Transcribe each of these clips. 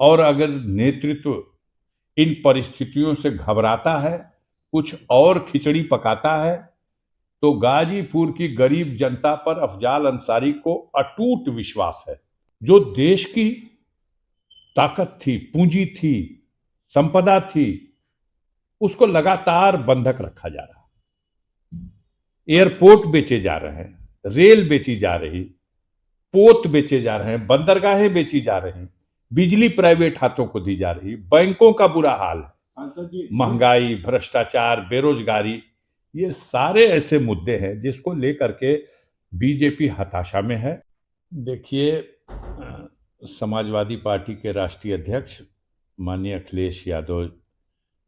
और अगर नेतृत्व इन परिस्थितियों से घबराता है, कुछ और खिचड़ी पकाता है, तो गाजीपुर की गरीब जनता पर अफजाल अंसारी को अटूट विश्वास है। जो देश की ताकत थी, पूंजी थी, संपदा थी, उसको लगातार बंधक रखा जा रहा है। एयरपोर्ट बेचे जा रहे हैं, रेल बेची जा रही, पोत बेचे जा रहे हैं, बंदरगाहें बेची जा रही, बिजली प्राइवेट हाथों को दी जा रही, बैंकों का बुरा हाल है, महंगाई, भ्रष्टाचार, बेरोजगारी, ये सारे ऐसे मुद्दे हैं जिसको लेकर के बीजेपी हताशा में है। देखिए, समाजवादी पार्टी के राष्ट्रीय अध्यक्ष माननीय अखिलेश यादव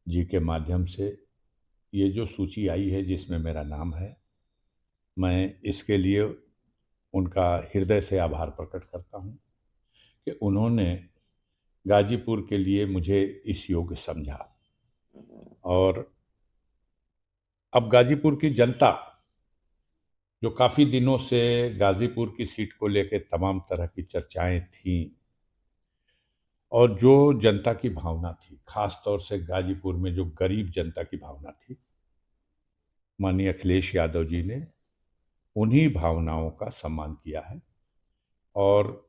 जी के माध्यम से ये जो सूची आई है जिसमें मेरा नाम है, मैं इसके लिए उनका हृदय से आभार प्रकट करता हूं कि उन्होंने गाजीपुर के लिए मुझे इस योग्य समझा। और अब गाजीपुर की जनता, जो काफ़ी दिनों से गाजीपुर की सीट को लेकर तमाम तरह की चर्चाएं थीं, और जो जनता की भावना थी, खास तौर से गाजीपुर में जो गरीब जनता की भावना थी, माननीय अखिलेश यादव जी ने उन्हीं भावनाओं का सम्मान किया है। और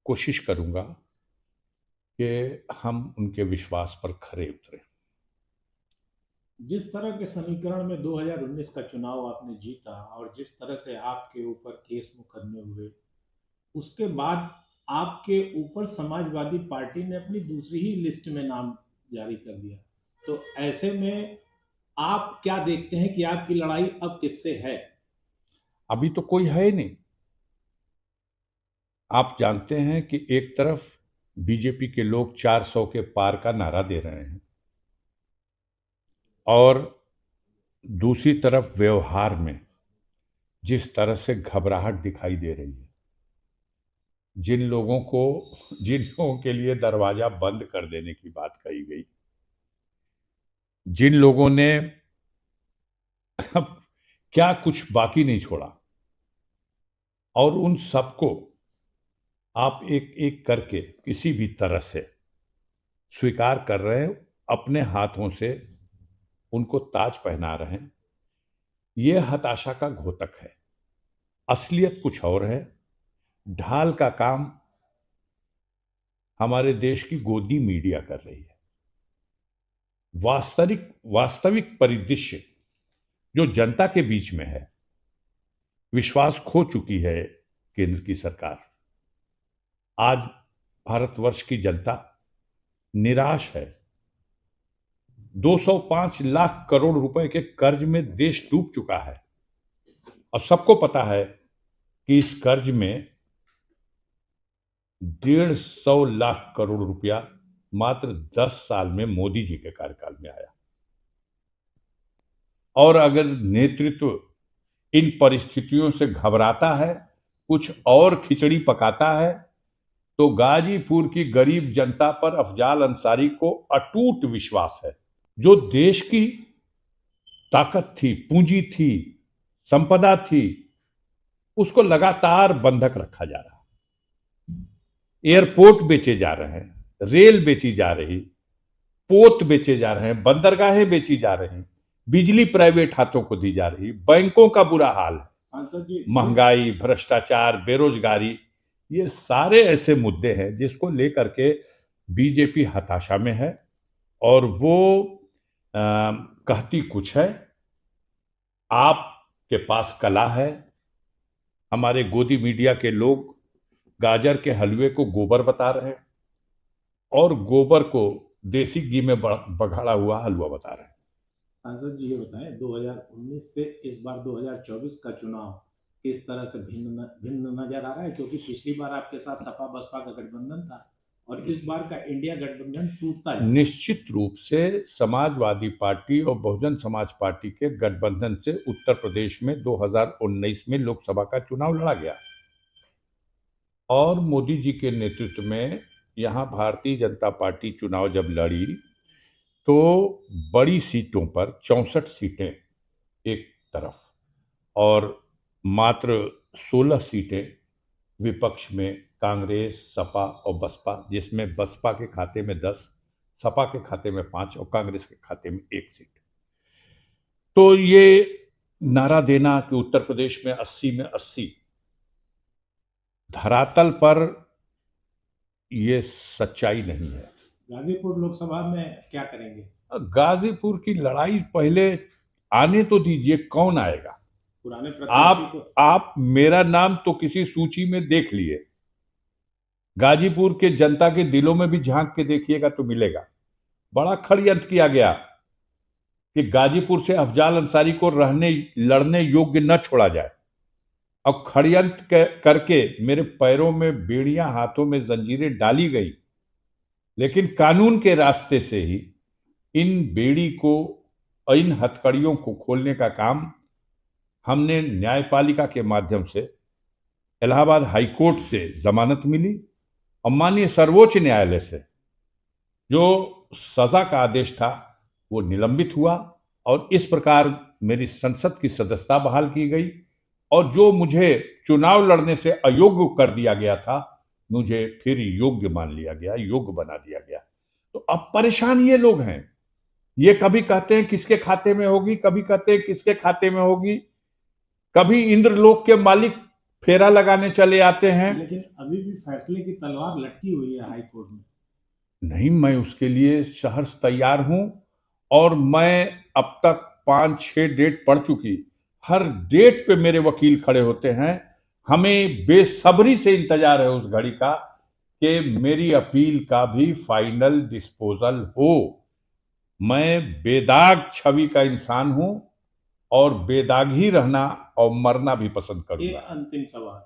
कोशिश करूंगा कि हम उनके विश्वास पर खरे उतरें। जिस तरह के समीकरण में 2019 का चुनाव आपने जीता और जिस तरह से आपके ऊपर केस मुकदमे हुए, उसके बाद आपके ऊपर समाजवादी पार्टी ने अपनी दूसरी ही लिस्ट में नाम जारी कर दिया। तो ऐसे में आप क्या देखते हैं कि आपकी लड़ाई अब किससे है? अभी तो कोई है ही नहीं। आप जानते हैं कि एक तरफ बीजेपी के लोग 400 के पार का नारा दे रहे हैं, और दूसरी तरफ व्यवहार में जिस तरह से घबराहट दिखाई दे रही है, जिन लोगों को जिन लोगों के लिए दरवाजा बंद कर देने की बात कही गई, जिन लोगों ने अब क्या कुछ बाकी नहीं छोड़ा, और उन सबको आप एक एक करके किसी भी तरह से स्वीकार कर रहे हैं, अपने हाथों से उनको ताज पहना रहे हैं। ये हताशा का घोतक है। असलियत कुछ और है। ढाल का काम हमारे देश की गोदी मीडिया कर रही है। वास्तविक वास्तविक परिदृश्य जो जनता के बीच में है, विश्वास खो चुकी है केंद्र की सरकार। आज भारतवर्ष की जनता निराश है। 205 लाख करोड़ रुपए के कर्ज में देश डूब चुका है, और सबको पता है कि इस कर्ज में 150 लाख करोड़ रुपया मात्र 10 साल में मोदी जी के कार्यकाल में आया। और अगर नेतृत्व इन परिस्थितियों से घबराता है, कुछ और खिचड़ी पकाता है, तो गाजीपुर की गरीब जनता पर अफजाल अंसारी को अटूट विश्वास है। जो देश की ताकत थी, पूंजी थी, संपदा थी, उसको लगातार बंधक रखा जा रहा है। एयरपोर्ट बेचे जा रहे हैं, रेल बेची जा रही, पोत बेचे जा रहे हैं, बंदरगाहें बेची जा रही, बिजली प्राइवेट हाथों को दी जा रही, बैंकों का बुरा हाल है, महंगाई, भ्रष्टाचार, बेरोजगारी, ये सारे ऐसे मुद्दे हैं जिसको लेकर के बीजेपी हताशा में है। और वो कहती कुछ है, आपके पास कला है। हमारे गोदी मीडिया के लोग गाजर के हलवे को गोबर बता रहे हैं, और गोबर को देसी घी में बघाड़ा हुआ हलवा बता रहे हैं। सांसद जी ये बताएं, 2019 से इस बार 2024 का चुनाव किस तरह से भिन्न भिन्न नजर आ रहा है? क्योंकि पिछली बार आपके साथ सपा बसपा का गठबंधन था और इस बार का इंडिया गठबंधन टूटता जा रहा है। निश्चित रूप से समाजवादी पार्टी और बहुजन समाज पार्टी के गठबंधन से उत्तर प्रदेश में 2019 में लोकसभा का चुनाव लड़ा गया, और मोदी जी के नेतृत्व में यहां भारतीय जनता पार्टी चुनाव जब लड़ी, तो बड़ी सीटों पर 64 सीटें एक तरफ और मात्र 16 सीटें विपक्ष में कांग्रेस, सपा और बसपा, जिसमें बसपा के खाते में 10, सपा के खाते में 5 और कांग्रेस के खाते में 1 सीट। तो ये नारा देना कि उत्तर प्रदेश में 80 में 80, धरातल पर ये सच्चाई नहीं है। गाजीपुर लोकसभा में क्या करेंगे? गाजीपुर की लड़ाई पहले आने तो दीजिए, कौन आएगा? पुराने प्रत्याशी को आप मेरा नाम तो किसी सूची में देख लिए, गाजीपुर के जनता के दिलों में भी झांक के देखिएगा तो मिलेगा। बड़ा षड्यंत्र किया गया कि गाजीपुर से अफजाल अंसारी को लड़ने योग्य न छोड़ा जाए, और षड्यंत्र करके मेरे पैरों में बेड़ियां, हाथों में जंजीरें डाली गई। लेकिन कानून के रास्ते से ही इन बेड़ी को, इन हथकड़ियों को खोलने का काम हमने न्यायपालिका के माध्यम से, इलाहाबाद हाईकोर्ट से जमानत मिली और माननीय सर्वोच्च न्यायालय से जो सजा का आदेश था वो निलंबित हुआ, और इस प्रकार मेरी संसद की सदस्यता बहाल की गई, और जो मुझे चुनाव लड़ने से अयोग्य कर दिया गया था, मुझे फिर योग्य मान लिया गया, योग्य बना दिया गया। तो अब परेशान ये लोग हैं, ये कभी कहते हैं किसके खाते में होगी, कभी कहते हैं किसके खाते में होगी, कभी इंद्रलोक के मालिक फेरा लगाने चले आते हैं। लेकिन अभी भी फैसले की तलवार लटकी हुई है हाई कोर्ट में। नहीं, मैं उसके लिए सहर्ष तैयार हूं, और मैं अब तक 5-6 डेट पढ़ चुकी, हर डेट पे मेरे वकील खड़े होते हैं। हमें बेसब्री से इंतजार है उस घड़ी का कि मेरी अपील का भी फाइनल डिस्पोजल हो। मैं बेदाग छवि का इंसान हूं, और बेदाग ही रहना और मरना भी पसंद एक करूंगा। अंतिम सवाल,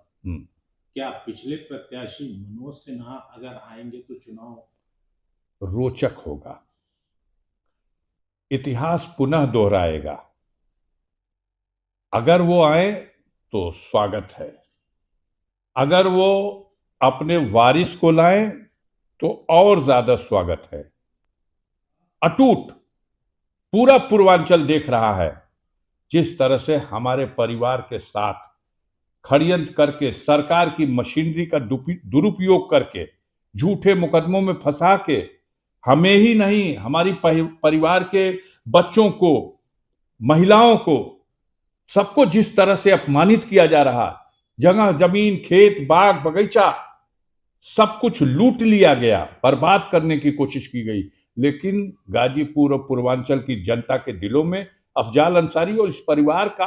क्या पिछले प्रत्याशी मनोज सिन्हा अगर आएंगे तो चुनाव रोचक होगा, इतिहास पुनः दोहराएगा। अगर वो आए तो स्वागत है, अगर वो अपने वारिस को लाएं तो और ज्यादा स्वागत है। अटूट पूरा पूर्वांचल देख रहा है जिस तरह से हमारे परिवार के साथ षड्यंत्र करके, सरकार की मशीनरी का दुरुपयोग करके, झूठे मुकदमों में फंसा के, हमें ही नहीं हमारी परिवार के बच्चों को, महिलाओं को, सबको जिस तरह से अपमानित किया जा रहा, जगह जमीन, खेत, बाग, बगीचा, सब कुछ लूट लिया गया, बर्बाद करने की कोशिश की गई। लेकिन गाजीपुर और पूर्वांचल की जनता के दिलों में अफजाल अंसारी और इस परिवार का